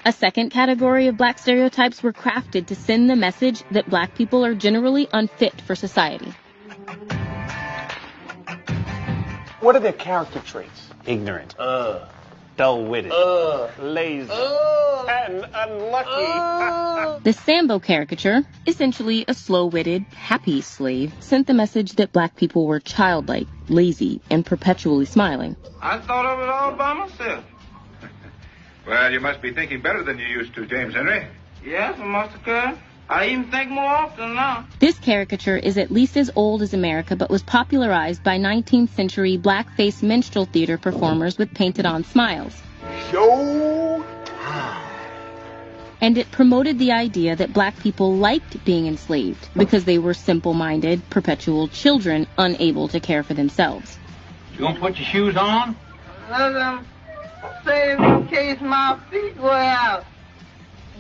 A second category of black stereotypes were crafted to send the message that black people are generally unfit for society. What are their character traits? Ignorant, dull-witted, lazy, and unlucky. The Sambo caricature, essentially a slow-witted, happy slave, sent the message that black people were childlike, lazy, and perpetually smiling. I thought of it all by myself. Well, you must be thinking better than you used to, James Henry. Yes, Master Curry. I even think more often now. This caricature is at least as old as America, but was popularized by 19th century blackface minstrel theater performers with painted-on smiles. Show time. And it promoted the idea that black people liked being enslaved because they were simple-minded, perpetual children unable to care for themselves. You gonna put your shoes on? Let them save in case my feet wear out.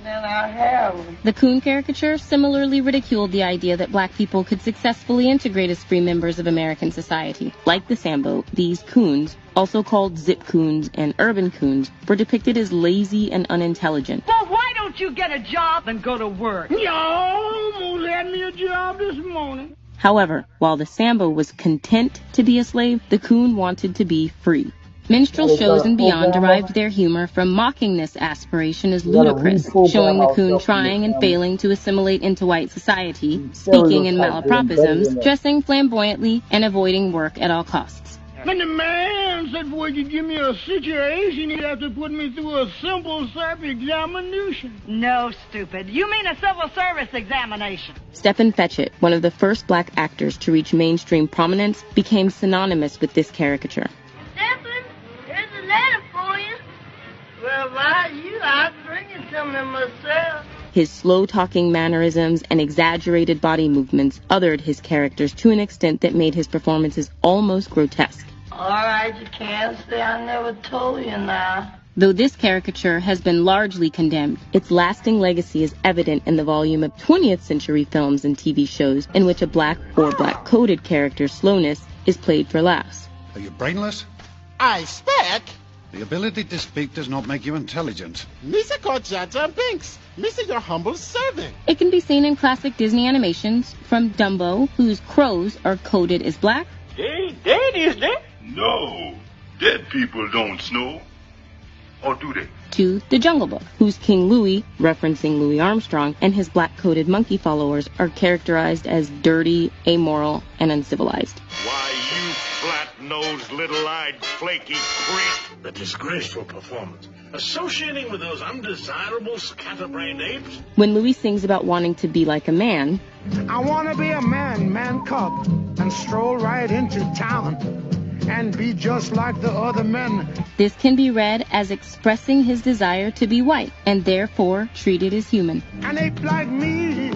Then I have them. The Coon caricature similarly ridiculed the idea that black people could successfully integrate as free members of American society. Like the Sambo, these coons, also called zip coons and urban coons, were depicted as lazy and unintelligent. Well, why don't you get a job and go to work? You almost had me a job this morning. However, while the Sambo was content to be a slave, the coon wanted to be free. Minstrel shows and beyond derived their humor from mocking this aspiration as ludicrous, showing the coon trying and failing to assimilate into white society, speaking in malapropisms, dressing flamboyantly, and avoiding work at all costs. When the man said, boy, you give me a situation, he'd have to put me through a simple self-examination. No, stupid. You mean a civil service examination. Stephen Fetchit, one of the first black actors to reach mainstream prominence, became synonymous with this caricature. Well, why you? I'd bring it to me myself. His slow-talking mannerisms and exaggerated body movements othered his characters to an extent that made his performances almost grotesque. All right, you can't say I never told you now. Though this caricature has been largely condemned, its lasting legacy is evident in the volume of 20th century films and TV shows in which a black or black-coded character's slowness is played for laughs. Are you brainless? I speak. The ability to speak does not make you intelligent. Misa Jaja Binks. Misa, your humble servant. It can be seen in classic Disney animations, from Dumbo, whose crows are coded as black. They dead, is they? No, dead people don't snow. Or do they? To The Jungle Book, whose King Louie, referencing Louis Armstrong, and his black-coated monkey followers are characterized as dirty, amoral, and uncivilized. Why, you flat-nosed, little-eyed, flaky creep. The disgraceful performance. Associating with those undesirable scatterbrained apes? When Louis sings about wanting to be like a man, I want to be a man cub, and stroll right into town, and be just like the other men. This can be read as expressing his desire to be white, and therefore treated as human. An ape like me,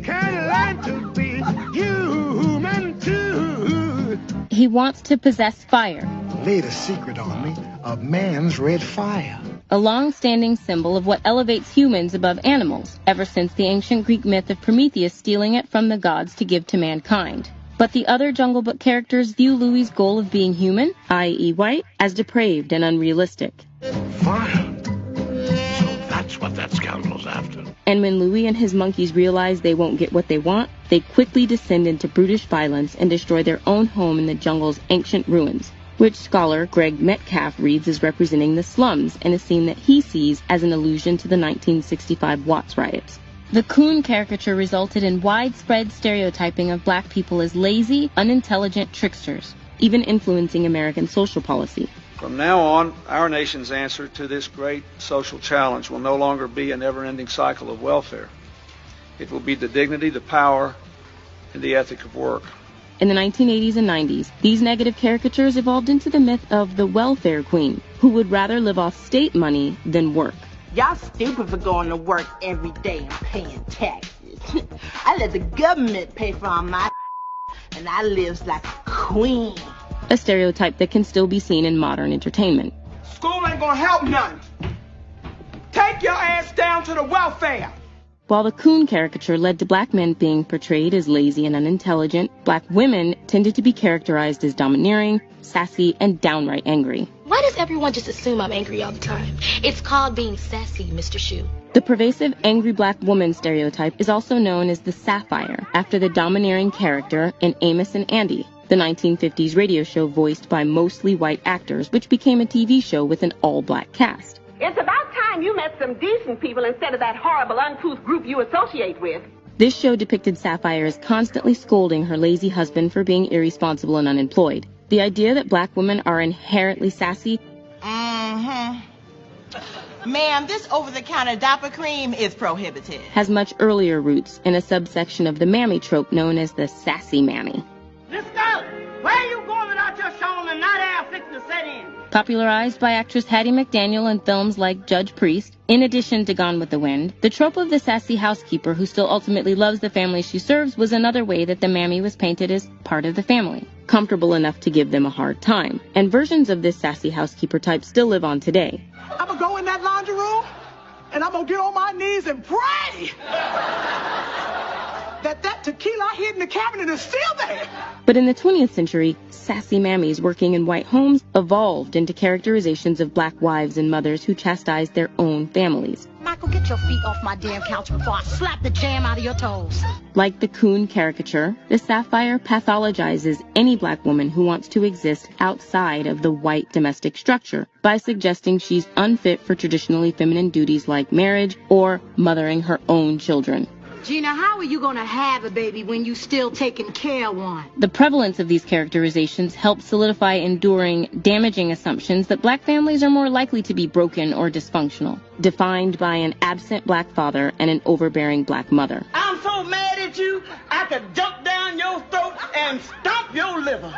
can learn to be human too. He wants to possess fire. Laid a secret on me of man's red fire. A long-standing symbol of what elevates humans above animals, ever since the ancient Greek myth of Prometheus stealing it from the gods to give to mankind. But the other Jungle Book characters view Louie's goal of being human, i.e. white, as depraved and unrealistic. Fire. So that's what that scoundrel's after. And when Louie and his monkeys realize they won't get what they want, they quickly descend into brutish violence and destroy their own home in the jungle's ancient ruins, which scholar Greg Metcalf reads as representing the slums in a scene that he sees as an allusion to the 1965 Watts riots. The Coon caricature resulted in widespread stereotyping of black people as lazy, unintelligent tricksters, even influencing American social policy. From now on, our nation's answer to this great social challenge will no longer be a never-ending cycle of welfare. It will be the dignity, the power, and the ethic of work. In the 1980s and 90s, these negative caricatures evolved into the myth of the welfare queen, who would rather live off state money than work. Y'all stupid for going to work every day and paying taxes. I let the government pay for all my and I lives like a queen. A stereotype that can still be seen in modern entertainment. School ain't gonna help none. Take your ass down to the welfare. While the Coon caricature led to black men being portrayed as lazy and unintelligent, black women tended to be characterized as domineering, sassy, and downright angry. Why does everyone just assume I'm angry all the time? It's called being sassy, Mr. Shu. The pervasive angry black woman stereotype is also known as the Sapphire, after the domineering character in Amos and Andy, the 1950s radio show voiced by mostly white actors, which became a TV show with an all-black cast. It's about time you met some decent people instead of that horrible, uncouth group you associate with. This show depicted Sapphire as constantly scolding her lazy husband for being irresponsible and unemployed. The idea that black women are inherently sassy Ma'am, this over-the-counter diaper cream is prohibited. Has much earlier roots in a subsection of the mammy trope known as the sassy mammy. Miss Scarlett, where are you going without your showing the night air fixing to set in? Popularized by actress Hattie McDaniel in films like Judge Priest, in addition to Gone with the Wind, the trope of the sassy housekeeper who still ultimately loves the family she serves was another way that the mammy was painted as part of the family, comfortable enough to give them a hard time. And versions of this sassy housekeeper type still live on today. I'm gonna go in that laundry room, and I'm gonna get on my knees and pray that tequila I hid in the cabinet is still there. But in the 20th century, sassy mammies working in white homes evolved into characterizations of black wives and mothers who chastised their own families. Michael, get your feet off my damn couch before I slap the jam out of your toes. Like the coon caricature, the Sapphire pathologizes any black woman who wants to exist outside of the white domestic structure by suggesting she's unfit for traditionally feminine duties like marriage or mothering her own children. Gina, how are you going to have a baby when you still taking care of one? The prevalence of these characterizations helps solidify enduring, damaging assumptions that black families are more likely to be broken or dysfunctional, defined by an absent black father and an overbearing black mother. I'm so mad at you, I could jump down your throat and stomp your liver.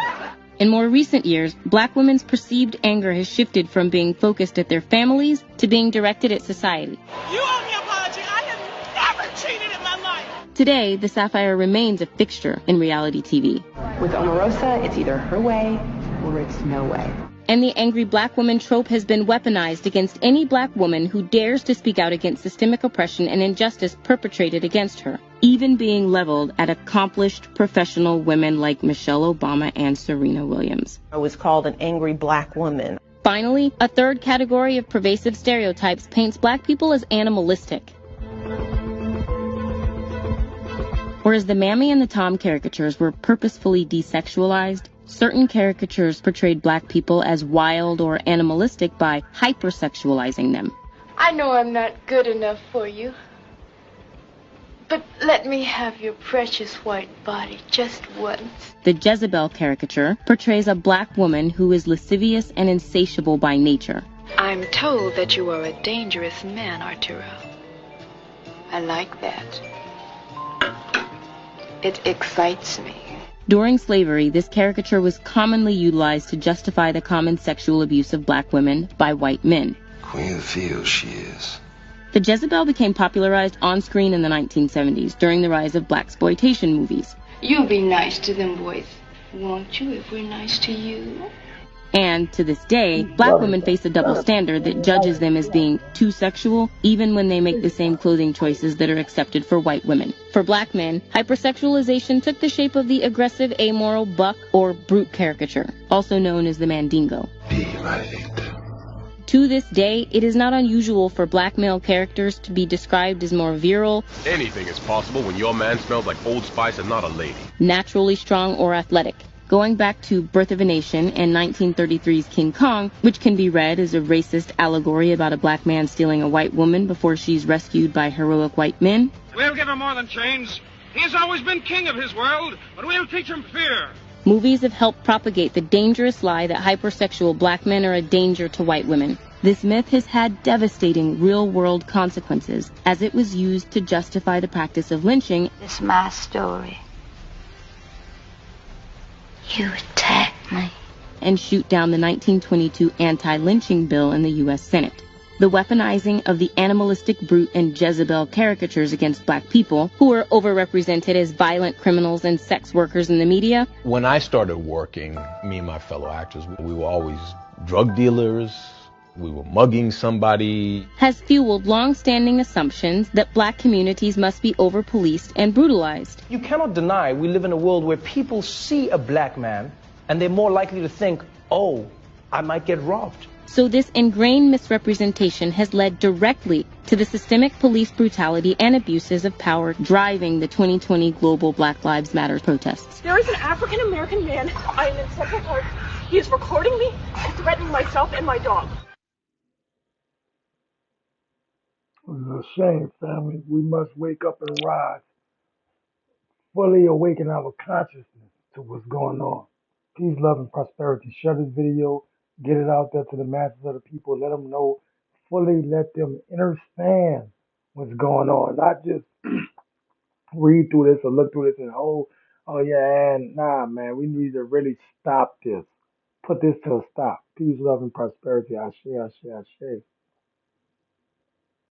In more recent years, black women's perceived anger has shifted from being focused at their families to being directed at society. You owe me an apology. I have never cheated in my life. Today, the Sapphire remains a fixture in reality TV. With Omarosa, it's either her way or it's no way. And the angry black woman trope has been weaponized against any black woman who dares to speak out against systemic oppression and injustice perpetrated against her, even being leveled at accomplished professional women like Michelle Obama and Serena Williams. I was called an angry black woman. Finally, a third category of pervasive stereotypes paints black people as animalistic. Whereas the Mammy and the Tom caricatures were purposefully desexualized, certain caricatures portrayed black people as wild or animalistic by hypersexualizing them. I know I'm not good enough for you, but let me have your precious white body just once. The Jezebel caricature portrays a black woman who is lascivious and insatiable by nature. I'm told that you are a dangerous man, Arturo. I like that. It excites me. During slavery, this caricature was commonly utilized to justify the common sexual abuse of black women by white men. Queen of the field she is. The Jezebel became popularized on screen in the 1970s during the rise of blaxploitation movies. You'll be nice to them boys, won't you, if we're nice to you? And to this day, black women face a double standard that judges them as being too sexual, even when they make the same clothing choices that are accepted for white women. For black men, hypersexualization took the shape of the aggressive, amoral buck or brute caricature, also known as the Mandingo. To this day, it is not unusual for black male characters to be described as more virile. Anything is possible when your man smells like Old Spice and not a lady. Naturally strong or athletic. Going back to Birth of a Nation and 1933's King Kong, which can be read as a racist allegory about a black man stealing a white woman before she's rescued by heroic white men. We'll give him more than chains. He has always been king of his world, but we'll teach him fear. Movies have helped propagate the dangerous lie that hypersexual black men are a danger to white women. This myth has had devastating real-world consequences, as it was used to justify the practice of lynching. It's my story. You attacked me. And shoot down the 1922 anti-lynching bill in the U.S. Senate. The weaponizing of the animalistic brute and Jezebel caricatures against black people, who were overrepresented as violent criminals and sex workers in the media. When I started working, me and my fellow actors, we were always drug dealers. We were mugging somebody. Has fueled long-standing assumptions that black communities must be over-policed and brutalized. You cannot deny we live in a world where people see a black man and they're more likely to think, oh, I might get robbed. So this ingrained misrepresentation has led directly to the systemic police brutality and abuses of power driving the 2020 global Black Lives Matter protests. There is an African-American man. I am in Central Park. He is recording me and threatening myself and my dog. It's a shame, family. We must wake up and rise, fully awaken our consciousness to what's going on. Peace, love, and prosperity. Share this video, get it out there to the masses of the people. Let them know, fully let them understand what's going on. Not just read through this or look through this and oh yeah, and nah, man. We need to really stop this. Put this to a stop. Peace, love, and prosperity. I share.